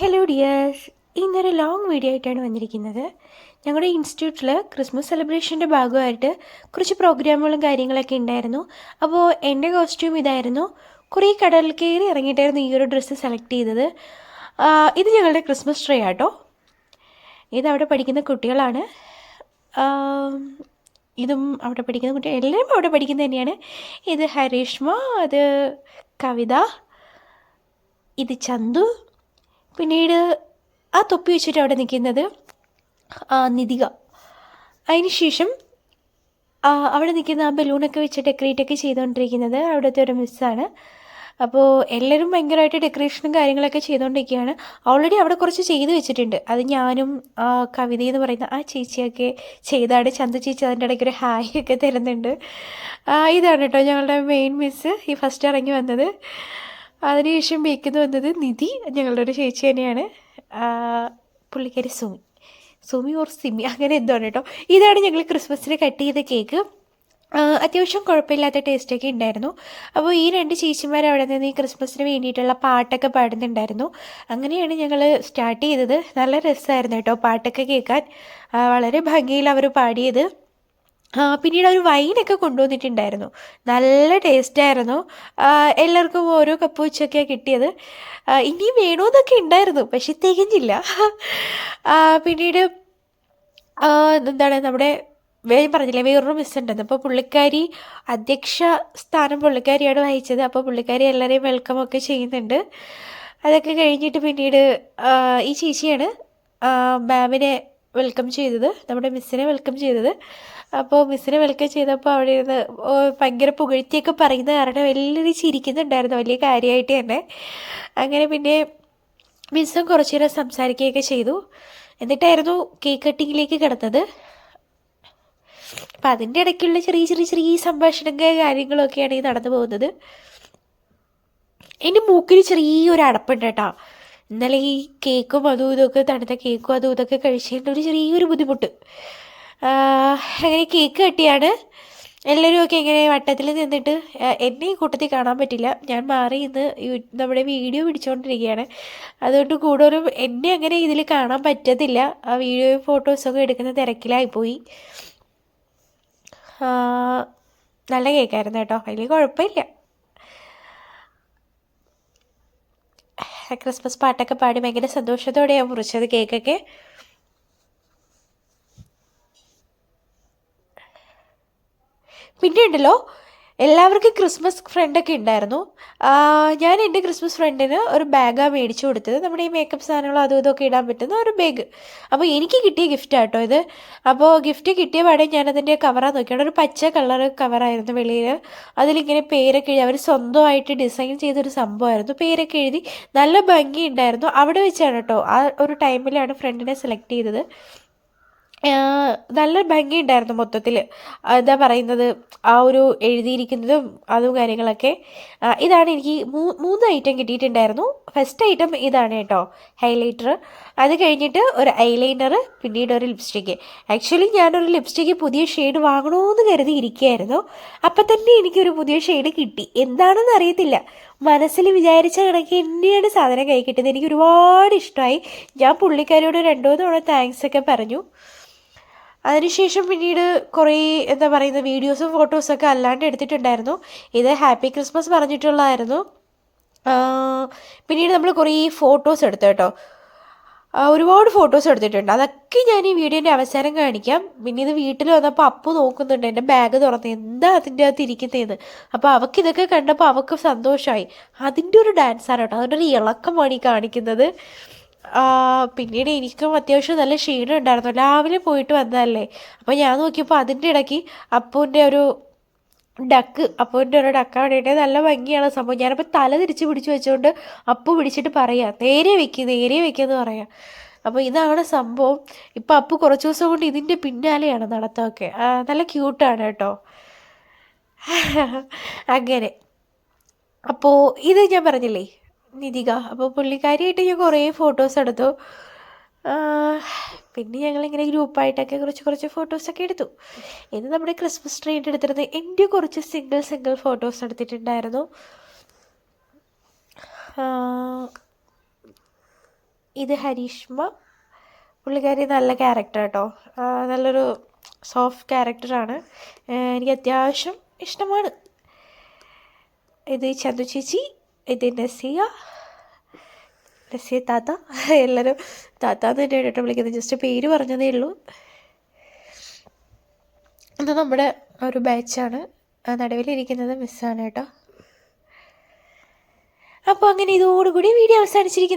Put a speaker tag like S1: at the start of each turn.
S1: Hello dears, ഇന്നൊരു long video ആയിട്ടാണ് വന്നിരിക്കുന്നത്. ഞങ്ങളുടെ ഇൻസ്റ്റിറ്റ്യൂട്ടിൽ ക്രിസ്മസ് സെലിബ്രേഷൻ്റെ ഭാഗമായിട്ട് കുറച്ച് പ്രോഗ്രാമുകളും കാര്യങ്ങളൊക്കെ ഉണ്ടായിരുന്നു. അപ്പോൾ എൻ്റെ കോസ്റ്റ്യൂം ഇതായിരുന്നു. കുറേ കടലിൽ കയറി ഇറങ്ങിയിട്ടായിരുന്നു ഈ ഒരു ഡ്രസ്സ് സെലക്ട് ചെയ്തത്. ഇത് ഞങ്ങളുടെ ക്രിസ്മസ് ട്രീ ആട്ടോ. ഇത് അവിടെ പഠിക്കുന്ന കുട്ടികളാണ്. ഇതും അവിടെ പഠിക്കുന്ന കുട്ടികൾ, എല്ലാവരും അവിടെ പഠിക്കുന്നത് തന്നെയാണ്. ഇത് ഹരീഷ്മ, അത് കവിത, ഇത് ചന്തു, പിന്നീട് ആ തൊപ്പി വെച്ചിട്ട് അവിടെ നിൽക്കുന്നത് നിധിക. അതിനുശേഷം അവിടെ നിൽക്കുന്ന ആ ബലൂണൊക്കെ വെച്ച് ഡെക്കറേറ്റൊക്കെ ചെയ്തുകൊണ്ടിരിക്കുന്നത് അവിടുത്തെ ഒരു മിസ്സാണ്. അപ്പോൾ എല്ലാവരും ഭയങ്കരമായിട്ട് ഡെക്കറേഷനും കാര്യങ്ങളൊക്കെ ചെയ്തുകൊണ്ടിരിക്കുകയാണ്. ഓൾറെഡി അവിടെ കുറച്ച് ചെയ്ത് വെച്ചിട്ടുണ്ട്. അത് ഞാനും കവിത എന്ന് പറയുന്ന ആ ചേച്ചിയൊക്കെ ചെയ്താണ്. ചന്ത ചേച്ചി അതിൻ്റെ ഇടയ്ക്ക് ഒരു ഹായ് ഒക്കെ തരുന്നുണ്ട്. ഇതാണ് കേട്ടോ ഞങ്ങളുടെ മെയിൻ മിസ്സ്, ഈ ഫസ്റ്റ് ഇറങ്ങി വന്നത്. അതിനുശേഷം ബേക്കെന്ന് വന്നത് നിധി, ഞങ്ങളുടെ ഒരു ചേച്ചി തന്നെയാണ്. പുള്ളിക്കാരി സുമി ഓർ സിമി അങ്ങനെ എന്താണ് കേട്ടോ. ഇതാണ് ഞങ്ങൾ ക്രിസ്മസിന് കട്ട് ചെയ്ത കേക്ക്. അത്യാവശ്യം കുഴപ്പമില്ലാത്ത ടേസ്റ്റൊക്കെ ഉണ്ടായിരുന്നു. അപ്പോൾ ഈ രണ്ട് ചേച്ചിമാർ അവിടെ നിന്ന് ഈ ക്രിസ്മസിന് വേണ്ടിയിട്ടുള്ള പാട്ടൊക്കെ പാടുന്നുണ്ടായിരുന്നു. അങ്ങനെയാണ് ഞങ്ങൾ സ്റ്റാർട്ട് ചെയ്തത്. നല്ല രസമായിരുന്നു കേട്ടോ പാട്ടൊക്കെ കേൾക്കാൻ. വളരെ ഭംഗിയിൽ അവർ പാടിയത്. പിന്നീട് ഒരു വൈനൊക്കെ കൊണ്ടുവന്നിട്ടുണ്ടായിരുന്നു. നല്ല ടേസ്റ്റായിരുന്നു. എല്ലാവർക്കും ഓരോ കപ്പ് വെച്ചൊക്കെയാണ് കിട്ടിയത്. ഇനിയും വേണമെന്നൊക്കെ ഉണ്ടായിരുന്നു, പക്ഷെ തികഞ്ഞില്ല. പിന്നീട് എന്താണ് നമ്മുടെ പറഞ്ഞില്ലേ വേറൊരു മിസ് ഉണ്ടെന്ന്. അപ്പോൾ പുള്ളിക്കാരി അധ്യക്ഷ സ്ഥാനം പുള്ളിക്കാരിയാണ് വഹിച്ചത്. അപ്പോൾ പുള്ളിക്കാരി എല്ലാവരെയും വെൽക്കം ഒക്കെ ചെയ്യുന്നുണ്ട്. അതൊക്കെ കഴിഞ്ഞിട്ട് പിന്നീട് ഈ ചേച്ചിയാണ് മാമിനെ വെൽക്കം ചെയ്തത്, നമ്മുടെ മിസ്സിനെ വെൽക്കം ചെയ്തത്. അപ്പോൾ മിസ്സിനെ വെൽക്കം ചെയ്തപ്പോൾ അവിടെ ഇരുന്ന് ഭയങ്കര പുകഴ്ത്തിയൊക്കെ പറയുന്ന കാരണം എല്ലാവരും ചിരിക്കുന്നുണ്ടായിരുന്നു, വലിയ കാര്യമായിട്ട് തന്നെ. അങ്ങനെ പിന്നെ മിസ്സും കുറച്ച് നേരം സംസാരിക്കുകയൊക്കെ ചെയ്തു. എന്നിട്ടായിരുന്നു കേക്ക് കട്ടിങ്ങിലേക്ക് കിടന്നത്. അപ്പം അതിൻ്റെ ഇടയ്ക്കുള്ള ചെറിയ സംഭാഷണങ്ങൾ കാര്യങ്ങളൊക്കെയാണ് ഈ നടന്നു പോകുന്നത്. എൻ്റെ മൂക്കിന് ചെറിയൊരു അടപ്പുണ്ട് കേട്ടോ. ഇന്നലെ ഈ കേക്കും അതും ഇതൊക്കെ തണുത്ത കേക്കും അതും ഇതൊക്കെ കഴിച്ചതിൻ്റെ ഒരു ചെറിയൊരു ബുദ്ധിമുട്ട്. അങ്ങനെ കേക്ക് കട്ടിയാണ്. എല്ലാവരും ഒക്കെ ഇങ്ങനെ വട്ടത്തിൽ നിന്നിട്ട് എന്നെ ഈ കൂട്ടത്തിൽ കാണാൻ പറ്റില്ല, ഞാൻ മാറി ഇന്ന് നമ്മുടെ വീഡിയോ പിടിച്ചുകൊണ്ടിരിക്കുകയാണ്. അതുകൊണ്ട് കൂടുതലും എന്നെ അങ്ങനെ ഇതിൽ കാണാൻ പറ്റത്തില്ല. ആ വീഡിയോയും ഫോട്ടോസൊക്കെ എടുക്കുന്ന തിരക്കിലായിപ്പോയി. നല്ല കേക്കായിരുന്നു കേട്ടോ, വലിയ കുഴപ്പമില്ല. ക്രിസ്മസ് പാട്ടൊക്കെ പാടി ഭയങ്കര സന്തോഷത്തോടെയാണ് മുറിച്ചത് കേക്കൊക്കെ. പിന്നെ ഉണ്ടല്ലോ, എല്ലാവർക്കും ക്രിസ്മസ് ഫ്രണ്ടൊക്കെ ഉണ്ടായിരുന്നു. ഞാൻ എൻ്റെ ക്രിസ്മസ് ഫ്രണ്ടിന് ഒരു ബാഗാണ് മേടിച്ചു കൊടുത്തത്, നമ്മുടെ ഈ മേക്കപ്പ് സാധനങ്ങളും അതും ഇതൊക്കെ ഇടാൻ പറ്റുന്ന ഒരു ബാഗ്. അപ്പോൾ എനിക്ക് കിട്ടിയ ഗിഫ്റ്റാട്ടോ ഇത്. അപ്പോൾ ഗിഫ്റ്റ് കിട്ടിയ പാടെ ഞാനതിൻ്റെ കവറാണ് നോക്കിയാണ്. ഒരു പച്ച കളർ കവറായിരുന്നു വെളിയിൽ. അതിലിങ്ങനെ പേരൊക്കെ എഴുതി, അവർ സ്വന്തമായിട്ട് ഡിസൈൻ ചെയ്തൊരു സംഭവമായിരുന്നു. പേരൊക്കെ എഴുതി നല്ല ഭംഗി ഉണ്ടായിരുന്നു. അവിടെ വെച്ചാണ് കേട്ടോ, ആ ഒരു ടൈമിലാണ് ഫ്രണ്ടിനെ സെലക്ട് ചെയ്തത്. നല്ല ഭംഗി ഉണ്ടായിരുന്നു മൊത്തത്തിൽ. എന്താ പറയുന്നത്, ആ ഒരു എഴുതിയിരിക്കുന്നതും അതും കാര്യങ്ങളൊക്കെ. ഇതാണ് എനിക്ക് മൂന്ന് ഐറ്റം കിട്ടിയിട്ടുണ്ടായിരുന്നു. ഫസ്റ്റ് ഐറ്റം ഇതാണ് കേട്ടോ, ഹൈലൈറ്റർ. അത് കഴിഞ്ഞിട്ട് ഒരു ഐലൈനർ, പിന്നീട് ഒരു ലിപ്സ്റ്റിക്ക്. ആക്ച്വലി ഞാനൊരു ലിപ്സ്റ്റിക്ക് പുതിയ ഷെയ്ഡ് വാങ്ങണമെന്ന് കരുതി ഇരിക്കുകയായിരുന്നു. അപ്പം തന്നെ എനിക്കൊരു പുതിയ ഷെയ്ഡ് കിട്ടി. എന്താണെന്ന് അറിയത്തില്ല, മനസ്സിൽ വിചാരിച്ച കണക്ക് തന്നെയാണ് സാധനം കൈ കിട്ടിയത്. എനിക്ക് ഒരുപാട് ഇഷ്ടമായി. ഞാൻ പുള്ളിക്കാരോട് 2-3 തവണ താങ്ക്സ് ഒക്കെ പറഞ്ഞു. അതിനുശേഷം പിന്നീട് കുറേ എന്താ പറയുന്നത് വീഡിയോസും ഫോട്ടോസൊക്കെ അല്ലാണ്ട് എടുത്തിട്ടുണ്ടായിരുന്നു. ഇത് ഹാപ്പി ക്രിസ്മസ് പറഞ്ഞിട്ടുള്ളതായിരുന്നു. പിന്നീട് നമ്മൾ കുറേ ഫോട്ടോസ് എടുത്തു കേട്ടോ, ഒരുപാട് ഫോട്ടോസ് എടുത്തിട്ടുണ്ട്. അതൊക്കെ ഞാൻ ഈ വീഡിയോൻ്റെ അവസാനം കാണിക്കാം. പിന്നെ ഇത് വീട്ടിൽ വന്നപ്പോൾ അപ്പു നോക്കുന്നുണ്ട് എൻ്റെ ബാഗ് തുറന്ന് എന്താ അതിൻ്റെ അകത്ത് ഇരിക്കുന്നതെന്ന്. അപ്പോൾ അവൾക്ക് ഇതൊക്കെ കണ്ടപ്പോൾ അവൾക്ക് സന്തോഷമായി. അതിൻ്റെ ഒരു ഡാൻസാണ് കേട്ടോ, അതിൻ്റെ ഒരു ഇളക്കമാണ് ഈ കാണിക്കുന്നത്. പിന്നീട് എനിക്കും അത്യാവശ്യം നല്ല ക്ഷീണം ഉണ്ടായിരുന്നു, രാവിലെ പോയിട്ട് വന്നതല്ലേ. അപ്പോൾ ഞാൻ നോക്കിയപ്പോൾ അതിൻ്റെ ഇടയ്ക്ക് അപ്പൂൻ്റെ ഒരു ഡക്ക് വേണ്ടിയിട്ട് നല്ല ഭംഗിയാണ് സംഭവം. ഞാനപ്പോൾ തല തിരിച്ച് പിടിച്ച് വെച്ചുകൊണ്ട് അപ്പു പിടിച്ചിട്ട് പറയാം നേരെ വെക്കുമെന്ന് പറയാം. അപ്പോൾ ഇതാണ് സംഭവം. ഇപ്പം അപ്പു കുറച്ച് ദിവസം കൊണ്ട് ഇതിൻ്റെ പിന്നാലെയാണ് നടത്തമൊക്കെ. നല്ല ക്യൂട്ടാണ് കേട്ടോ. അങ്ങനെ അപ്പോൾ ഇത് ഞാൻ പറഞ്ഞില്ലേ നിധിക, അപ്പോൾ പുള്ളിക്കാരിയായിട്ട് ഞാൻ കുറേ ഫോട്ടോസ് എടുത്തു. പിന്നെ ഞങ്ങളിങ്ങനെ ഗ്രൂപ്പായിട്ടൊക്കെ കുറച്ച് ഫോട്ടോസൊക്കെ എടുത്തു. ഇത് നമ്മുടെ ക്രിസ്മസ് ട്രീൻ്റെ എടുത്തിരുന്നത് എൻ്റെ കുറച്ച് സിംഗിൾ ഫോട്ടോസ് എടുത്തിട്ടുണ്ടായിരുന്നു. ഇത് ഹരീഷ്മ. പുള്ളിക്കാരി നല്ല ക്യാരക്ടർ കേട്ടോ, നല്ലൊരു സോഫ്റ്റ് ക്യാരക്ടറാണ്, എനിക്ക് അത്യാവശ്യം ഇഷ്ടമാണ്. ഇത് ചന്തു ചേച്ചി, ഇത് നസിയ താത്ത. എല്ലാവരും താത്താന്ന് തന്നെയാണ് കേട്ടോ വിളിക്കുന്നത്, ജസ്റ്റ് പേര് പറഞ്ഞതേ ഉള്ളൂ. ഇത് നമ്മുടെ ഒരു ബാച്ചാണ്, നടുവിലിരിക്കുന്നത് മിസ്സാണ് കേട്ടോ. അപ്പോൾ അങ്ങനെ ഇതോടുകൂടി വീഡിയോ അവസാനിച്ചിരിക്കുന്നത്.